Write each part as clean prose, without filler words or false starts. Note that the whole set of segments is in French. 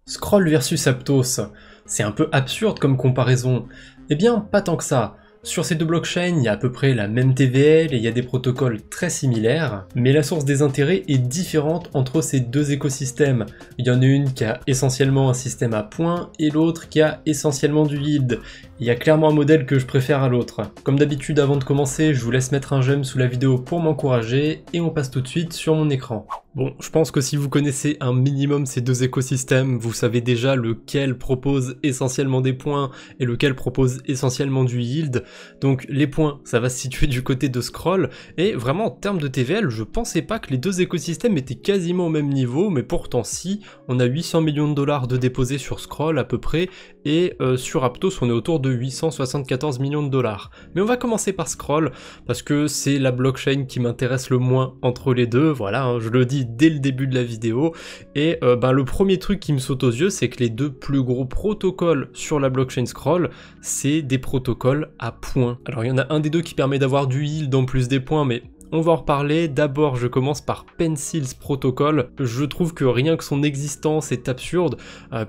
Scroll versus Aptos, c'est un peu absurde comme comparaison. Eh bien, pas tant que ça. Sur ces deux blockchains, il y a à peu près la même TVL et il y a des protocoles très similaires, mais la source des intérêts est différente entre ces deux écosystèmes. Il y en a une qui a essentiellement un système à points et l'autre qui a essentiellement du yield. Il y a clairement un modèle que je préfère à l'autre. Comme d'habitude, avant de commencer, je vous laisse mettre un j'aime sous la vidéo pour m'encourager et on passe tout de suite sur mon écran. Bon, je pense que si vous connaissez un minimum ces deux écosystèmes, vous savez déjà lequel propose essentiellement des points et lequel propose essentiellement du yield. Donc les points, ça va se situer du côté de Scroll, et vraiment en termes de TVL, je pensais pas que les deux écosystèmes étaient quasiment au même niveau, mais pourtant si, on a 800 millions de dollars de déposés sur Scroll à peu près, et sur Aptos on est autour de 874 millions de dollars. Mais on va commencer par Scroll, parce que c'est la blockchain qui m'intéresse le moins entre les deux, voilà, hein, je le dis dès le début de la vidéo, et le premier truc qui me saute aux yeux, c'est que les deux plus gros protocoles sur la blockchain Scroll, c'est des protocoles à points. Alors il y en a un des deux qui permet d'avoir du yield en plus des points, mais on va en reparler. D'abord, je commence par Pencils Protocol. Je trouve que rien que son existence est absurde,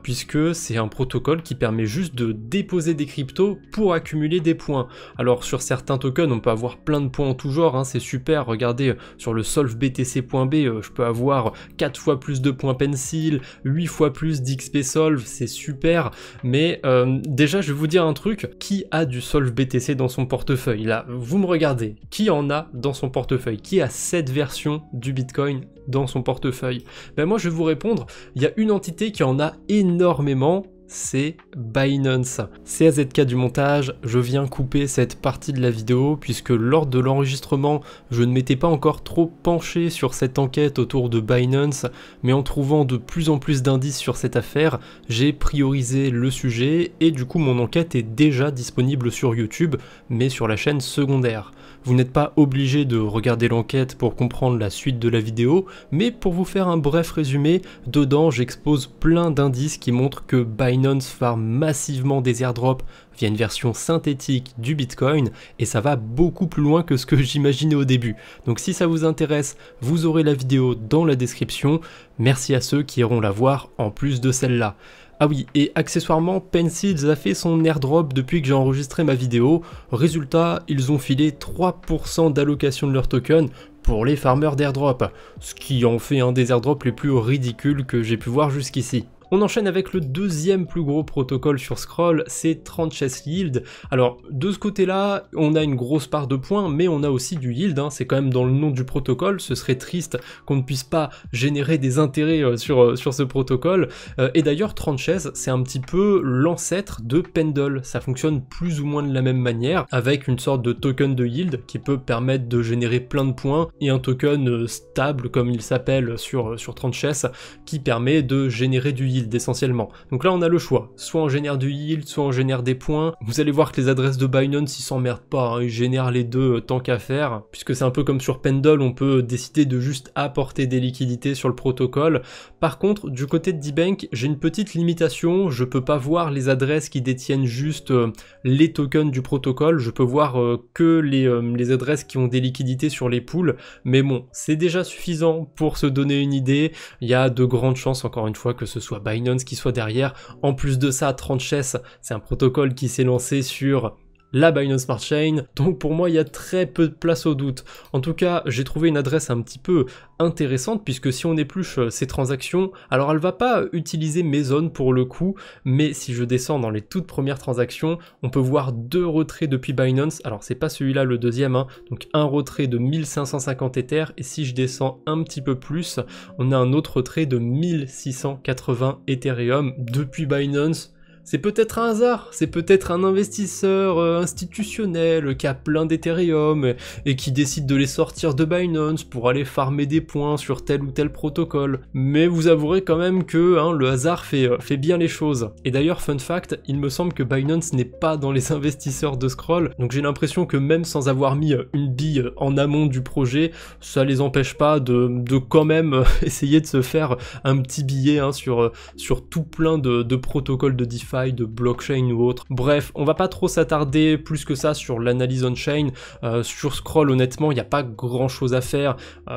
puisque c'est un protocole qui permet juste de déposer des cryptos pour accumuler des points. Alors sur certains tokens, on peut avoir plein de points en tout genre, hein, c'est super. Regardez, sur le solvebtc.b, je peux avoir 4 fois plus de points Pencil, 8 fois plus d'XP Solve, c'est super. Mais déjà, je vais vous dire un truc. Qui a du solvebtc dans son portefeuille? Là, vous me regardez. Qui en a dans son portefeuille? Qui a cette version du Bitcoin dans son portefeuille? Ben moi je vais vous répondre, il y a une entité qui en a énormément, c'est Binance. CAZK du montage, je viens couper cette partie de la vidéo puisque lors de l'enregistrement, je ne m'étais pas encore trop penché sur cette enquête autour de Binance, mais en trouvant de plus en plus d'indices sur cette affaire, j'ai priorisé le sujet et du coup mon enquête est déjà disponible sur YouTube, mais sur la chaîne secondaire. Vous n'êtes pas obligé de regarder l'enquête pour comprendre la suite de la vidéo, mais pour vous faire un bref résumé, dedans j'expose plein d'indices qui montrent que Binance farm massivement des airdrops via une version synthétique du Bitcoin, et ça va beaucoup plus loin que ce que j'imaginais au début. Donc si ça vous intéresse, vous aurez la vidéo dans la description. Merci à ceux qui iront la voir en plus de celle-là. Ah oui, et accessoirement, Pencils a fait son airdrop depuis que j'ai enregistré ma vidéo. Résultat, ils ont filé 3% d'allocation de leur token pour les farmers d'airdrop, ce qui en fait un des airdrops les plus ridicules que j'ai pu voir jusqu'ici. On enchaîne avec le deuxième plus gros protocole sur Scroll, c'est Tranches Yield. Alors de ce côté-là, on a une grosse part de points, mais on a aussi du yield, hein. C'est quand même dans le nom du protocole, ce serait triste qu'on ne puisse pas générer des intérêts sur ce protocole. Et d'ailleurs Tranches, c'est un petit peu l'ancêtre de Pendle, ça fonctionne plus ou moins de la même manière, avec une sorte de token de yield qui peut permettre de générer plein de points, et un token stable comme il s'appelle sur Tranches, qui permet de générer du yield essentiellement. Donc là on a le choix, soit on génère du yield, soit on génère des points. Vous allez voir que les adresses de Binance ils s'emmerdent pas, hein. Ils génèrent les deux tant qu'à faire, puisque c'est un peu comme sur Pendle, on peut décider de juste apporter des liquidités sur le protocole. Par contre du côté de D-Bank, j'ai une petite limitation, je peux pas voir les adresses qui détiennent juste les tokens du protocole, je peux voir que les adresses qui ont des liquidités sur les pools, mais bon, c'est déjà suffisant pour se donner une idée. Il y a de grandes chances encore une fois que ce soit Binance qui soit derrière. En plus de ça, Tranches, c'est un protocole qui s'est lancé sur la Binance Smart Chain, donc pour moi il y a très peu de place au doute. En tout cas, j'ai trouvé une adresse un petit peu intéressante, puisque si on épluche ces transactions, alors elle va pas utiliser Maison pour le coup, mais si je descends dans les toutes premières transactions, on peut voir deux retraits depuis Binance. Alors c'est pas celui-là le deuxième, hein. Donc un retrait de 1550 Ether, et si je descends un petit peu plus, on a un autre retrait de 1680 Ethereum depuis Binance. C'est peut-être un hasard, c'est peut-être un investisseur institutionnel qui a plein d'Ethereum et qui décide de les sortir de Binance pour aller farmer des points sur tel ou tel protocole. Mais vous avouerez quand même que le hasard fait bien les choses. Et d'ailleurs, fun fact, il me semble que Binance n'est pas dans les investisseurs de Scroll, donc j'ai l'impression que même sans avoir mis une bille en amont du projet, ça les empêche pas de quand même essayer de se faire un petit billet sur tout plein de protocoles de DeFi failles de blockchain ou autre. Bref, on va pas trop s'attarder plus que ça sur l'analyse on-chain. Sur Scroll, honnêtement, il n'y a pas grand chose à faire.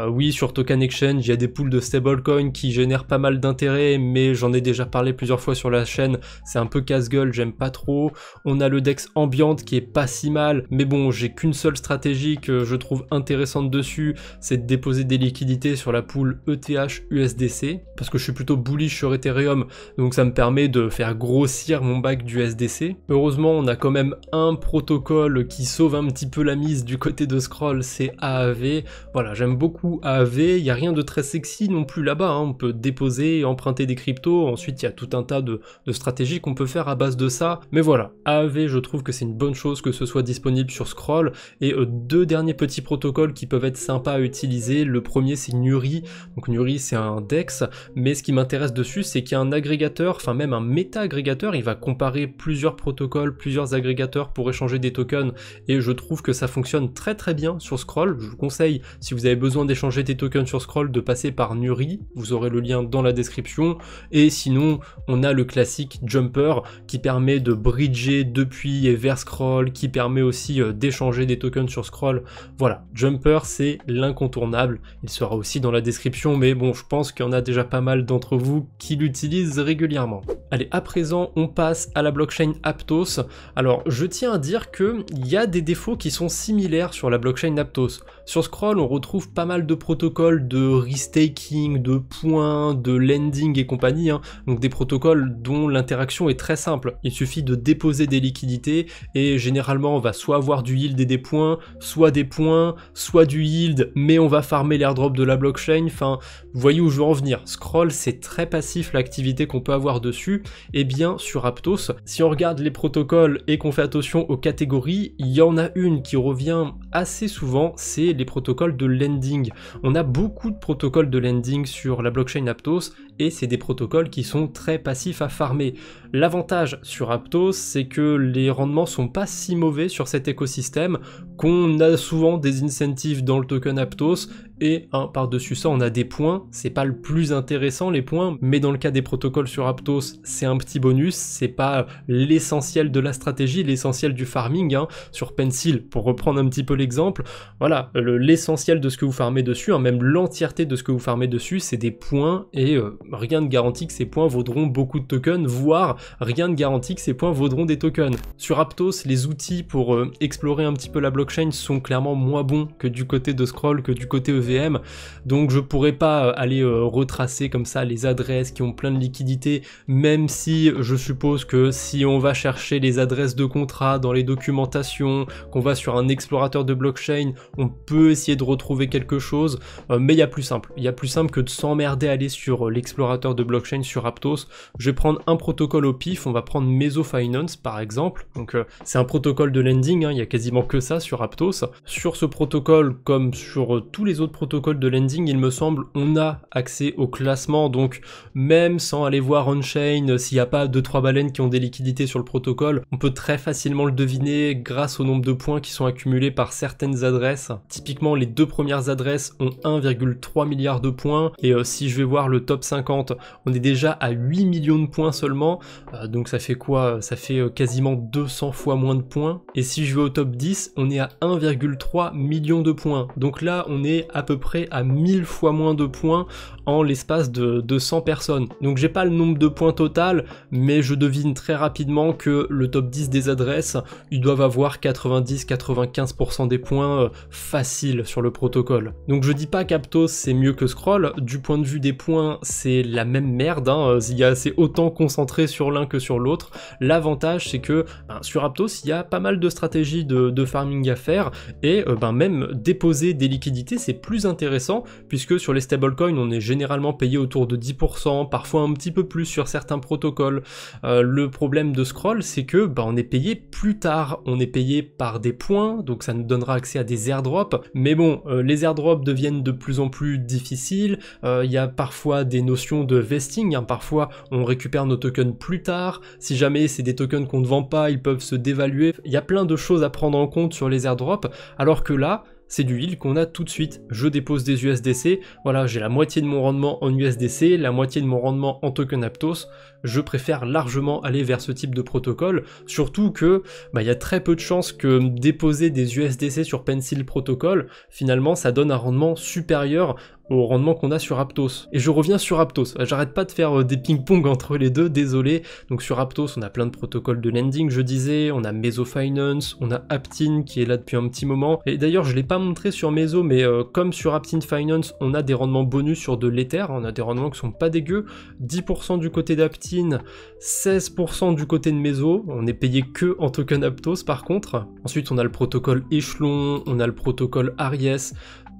Oui, sur Token Exchange, il y a des pools de stablecoin qui génèrent pas mal d'intérêt, mais j'en ai déjà parlé plusieurs fois sur la chaîne, c'est un peu casse-gueule, j'aime pas trop. On a le DEX Ambient qui est pas si mal, mais bon, j'ai qu'une seule stratégie que je trouve intéressante dessus, c'est de déposer des liquidités sur la pool ETH USDC, parce que je suis plutôt bullish sur Ethereum, donc ça me permet de faire grossir mon bac du USDC. Heureusement, on a quand même un protocole qui sauve un petit peu la mise du côté de Scroll, c'est AAV. Voilà, j'aime beaucoup AAV, il n'y a rien de très sexy non plus là-bas, hein. On peut déposer, emprunter des cryptos, ensuite il y a tout un tas de stratégies qu'on peut faire à base de ça, mais voilà, AAV, je trouve que c'est une bonne chose que ce soit disponible sur Scroll, et deux derniers petits protocoles qui peuvent être sympas à utiliser. Le premier, c'est Nuri, donc Nuri c'est un DEX, mais ce qui m'intéresse dessus, c'est qu'il y a un agrégateur, enfin même un méta-agrégateur, il va comparer plusieurs protocoles, plusieurs agrégateurs pour échanger des tokens, et je trouve que ça fonctionne très très bien sur Scroll. Je vous conseille, si vous avez besoin d'échanger des tokens sur Scroll, de passer par Nuri, vous aurez le lien dans la description, et sinon, on a le classique Jumper, qui permet de bridger depuis et vers Scroll, qui permet aussi d'échanger des tokens sur Scroll. Voilà, Jumper c'est l'incontournable, il sera aussi dans la description, mais bon, je pense qu'il y en a déjà pas mal d'entre vous qui l'utilisent régulièrement. Allez, à présent, on passe à la blockchain Aptos. Alors, je tiens à dire qu'il y a des défauts qui sont similaires sur la blockchain Aptos. Sur Scroll, on retrouve pas mal de protocoles de restaking, de points, de lending et compagnie, hein. Donc des protocoles dont l'interaction est très simple. Il suffit de déposer des liquidités et généralement on va soit avoir du yield et des points, soit du yield, mais on va farmer l'airdrop de la blockchain. Enfin, vous voyez où je veux en venir. Scroll, c'est très passif l'activité qu'on peut avoir dessus. Et bien sur Aptos, si on regarde les protocoles et qu'on fait attention aux catégories, il y en a une qui revient assez souvent, c'est les protocoles de lending. On a beaucoup de protocoles de lending sur la blockchain Aptos et c'est des protocoles qui sont très passifs à farmer. L'avantage sur Aptos, c'est que les rendements sont pas si mauvais sur cet écosystème, qu'on a souvent des incentives dans le token Aptos et par-dessus ça on a des points. C'est pas le plus intéressant les points, mais dans le cas des protocoles sur Aptos, c'est un petit bonus, c'est pas l'essentiel de la stratégie, l'essentiel du farming, hein. Sur Pencil, pour reprendre un petit peu l'exemple, voilà, l'essentiel de ce que vous farmez dessus, hein, même l'entièreté de ce que vous farmez dessus, c'est des points, et rien ne garantit que ces points vaudront beaucoup de tokens, voire rien ne garantit que ces points vaudront des tokens. Sur Aptos, les outils pour explorer un petit peu la blockchain sont clairement moins bons que du côté de Scroll, que du côté EVM, donc je pourrais pas aller retracer comme ça les adresses qui ont plein de liquidités, même si je suppose que si on va chercher les adresses de contrats dans les documentations, qu'on va sur un explorateur de blockchain, on peut essayer de retrouver quelque chose, mais il y a plus simple. Il y a plus simple que de s'emmerder à aller sur l'explorateur de blockchain sur Aptos. Je vais prendre un protocole au pif, on va prendre Meso Finance par exemple, donc c'est un protocole de lending, hein, il y a quasiment que ça sur Aptos. Sur ce protocole, comme sur tous les autres protocoles de lending, il me semble, on a accès au classement, donc même sans aller voir on-chain, s'il n'y a pas 2-3 baleines qui ont des liquidités sur le protocole, on peut très facilement le deviner grâce au nombre de points qui sont accumulés par certaines adresses. Typiquement, les deux premières adresses ont 1,3 milliard de points, et si je vais voir le top 50, on est déjà à 8 millions de points seulement, donc ça fait quoi? Ça fait quasiment 200 fois moins de points, et si je vais au top 10, on est à 1,3 million de points, donc là on est à peu près à 1000 fois moins de points en l'espace de 100 personnes. Donc j'ai pas le nombre de points total, mais je devine très rapidement que le top 10 des adresses, ils doivent avoir 90-95% des points faciles sur le protocole. Donc je dis pas qu'Aptos c'est mieux que Scroll, du point de vue des points c'est la même merde, hein. C'est autant concentré sur l'un que sur l'autre. L'avantage c'est que sur Aptos il y a pas mal de stratégies de farming à faire, et même déposer des liquidités c'est plus intéressant, puisque sur les stablecoins on est généralement payé autour de 10%, parfois un petit peu plus sur certains protocoles. Le problème de Scroll c'est que on est payé plus tard, on est payé par des points, donc ça nous donnera accès à des airdrops, mais bon, les airdrops deviennent de plus en plus difficiles, il y a parfois des notions de vesting, hein, parfois on récupère nos tokens plus tard, si jamais c'est des tokens qu'on ne vend pas, ils peuvent se dévaluer, il y a plein de choses à prendre en compte sur les airdrops, alors que là, c'est du yield qu'on a tout de suite. Je dépose des USDC, voilà, j'ai la moitié de mon rendement en USDC, la moitié de mon rendement en token Aptos. Je préfère largement aller vers ce type de protocole, surtout que il y a très peu de chances que déposer des USDC sur Pencil Protocol, finalement ça donne un rendement supérieur au rendement qu'on a sur Aptos. Et je reviens sur Aptos, j'arrête pas de faire des ping-pong entre les deux, désolé. Donc sur Aptos, on a plein de protocoles de lending, je disais, on a Meso Finance, on a Aptin qui est là depuis un petit moment. Et d'ailleurs, je l'ai pas montré sur Meso, mais comme sur Aptin Finance, on a des rendements bonus sur de l'Ether, on a des rendements qui sont pas dégueux, 10% du côté d'Aptin, 16% du côté de Meso, on est payé que en token Aptos par contre. Ensuite, on a le protocole Echelon, on a le protocole Aries,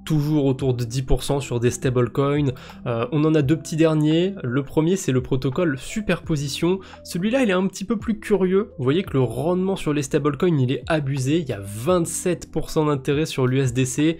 toujours autour de 10% sur des stablecoins. On en a deux petits derniers. Le premier, c'est le protocole Superposition. Celui-là, il est un petit peu plus curieux. Vous voyez que le rendement sur les stablecoins, il est abusé. Il y a 27% d'intérêt sur l'USDC,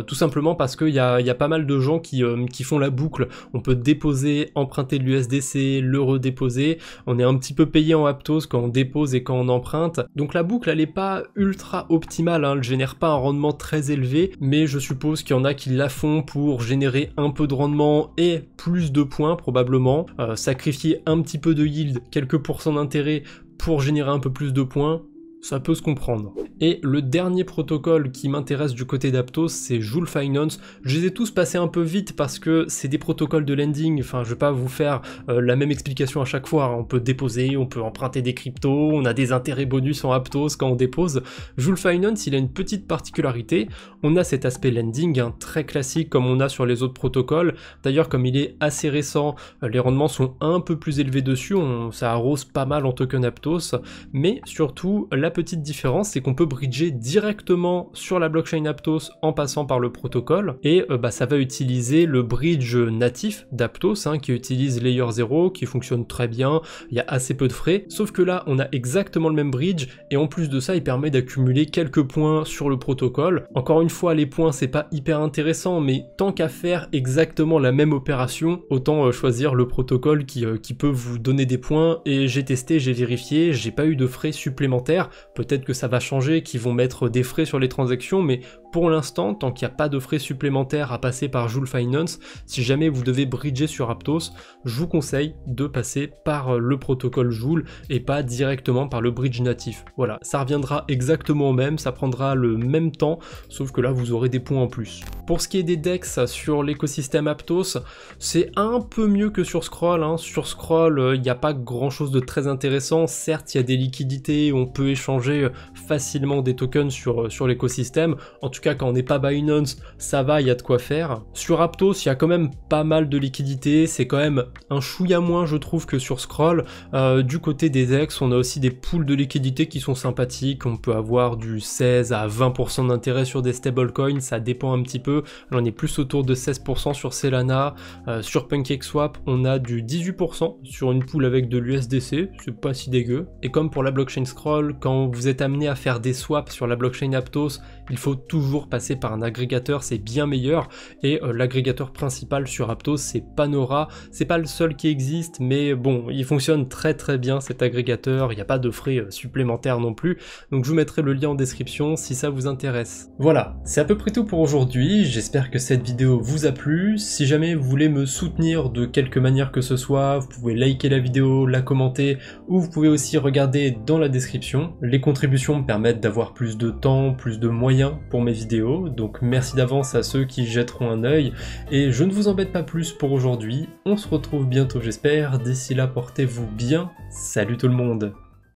tout simplement parce qu'il y a pas mal de gens qui font la boucle. On peut déposer, emprunter de l'USDC, le redéposer. On est un petit peu payé en Aptos quand on dépose et quand on emprunte. Donc la boucle, elle n'est pas ultra optimale, hein. Elle génère pas un rendement très élevé, mais je suppose qu'il y en a qui la font pour générer un peu de rendement et plus de points probablement, sacrifier un petit peu de yield, quelques pourcents d'intérêt pour générer un peu plus de points. Ça peut se comprendre. Et le dernier protocole qui m'intéresse du côté d'Aptos, c'est Joule Finance. Je les ai tous passés un peu vite parce que c'est des protocoles de lending. Enfin, je vais pas vous faire la même explication à chaque fois. On peut déposer, on peut emprunter des cryptos, on a des intérêts bonus en Aptos quand on dépose. Joule Finance, il a une petite particularité. On a cet aspect lending, hein, très classique comme on a sur les autres protocoles. D'ailleurs, comme il est assez récent, les rendements sont un peu plus élevés dessus. Ça arrose pas mal en token Aptos. Mais surtout, la petite différence, c'est qu'on peut bridger directement sur la blockchain Aptos en passant par le protocole, et ça va utiliser le bridge natif d'Aptos, hein, qui utilise Layer 0, qui fonctionne très bien, il y a assez peu de frais, sauf que là on a exactement le même bridge, et en plus de ça il permet d'accumuler quelques points sur le protocole. Encore une fois, les points c'est pas hyper intéressant, mais tant qu'à faire exactement la même opération, autant choisir le protocole qui peut vous donner des points. Et j'ai testé, j'ai vérifié, j'ai pas eu de frais supplémentaires. Peut-être que ça va changer, qu'ils vont mettre des frais sur les transactions, mais pour l'instant, tant qu'il n'y a pas de frais supplémentaires à passer par Joule Finance, si jamais vous devez bridger sur Aptos, je vous conseille de passer par le protocole Joule et pas directement par le bridge natif. Voilà, ça reviendra exactement au même, ça prendra le même temps, sauf que là vous aurez des points en plus. Pour ce qui est des DEX sur l'écosystème Aptos, c'est un peu mieux que sur Scroll, hein. Sur Scroll, il n'y a pas grand chose de très intéressant. Certes, il y a des liquidités, on peut échanger facilement des tokens sur l'écosystème. En tout cas, quand on n'est pas Binance, ça va, il y a de quoi faire. Sur Aptos, il y a quand même pas mal de liquidités. C'est quand même un chouïa moins, je trouve, que sur Scroll. Du côté des DEX, on a aussi des pools de liquidités qui sont sympathiques. On peut avoir du 16 à 20% d'intérêt sur des stablecoins, ça dépend un petit peu. Là, on est plus autour de 16% sur Solana. Sur PancakeSwap, on a du 18% sur une pool avec de l'USDC, c'est pas si dégueu. Et comme pour la blockchain Scroll, quand vous êtes amené à faire des swaps sur la blockchain Aptos, il faut toujours passer par un agrégateur, c'est bien meilleur. Et l'agrégateur principal sur Aptos, c'est Panora. C'est pas le seul qui existe, mais bon, il fonctionne très très bien cet agrégateur, il n'y a pas de frais supplémentaires non plus. Donc je vous mettrai le lien en description si ça vous intéresse. Voilà, c'est à peu près tout pour aujourd'hui. J'espère que cette vidéo vous a plu. Si jamais vous voulez me soutenir de quelque manière que ce soit, vous pouvez liker la vidéo, la commenter, ou vous pouvez aussi regarder dans la description. Les contributions me permettent d'avoir plus de temps, plus de moyens pour mes vidéos, donc merci d'avance à ceux qui jetteront un œil, et je ne vous embête pas plus pour aujourd'hui. On se retrouve bientôt j'espère. D'ici là, portez-vous bien. Salut tout le monde.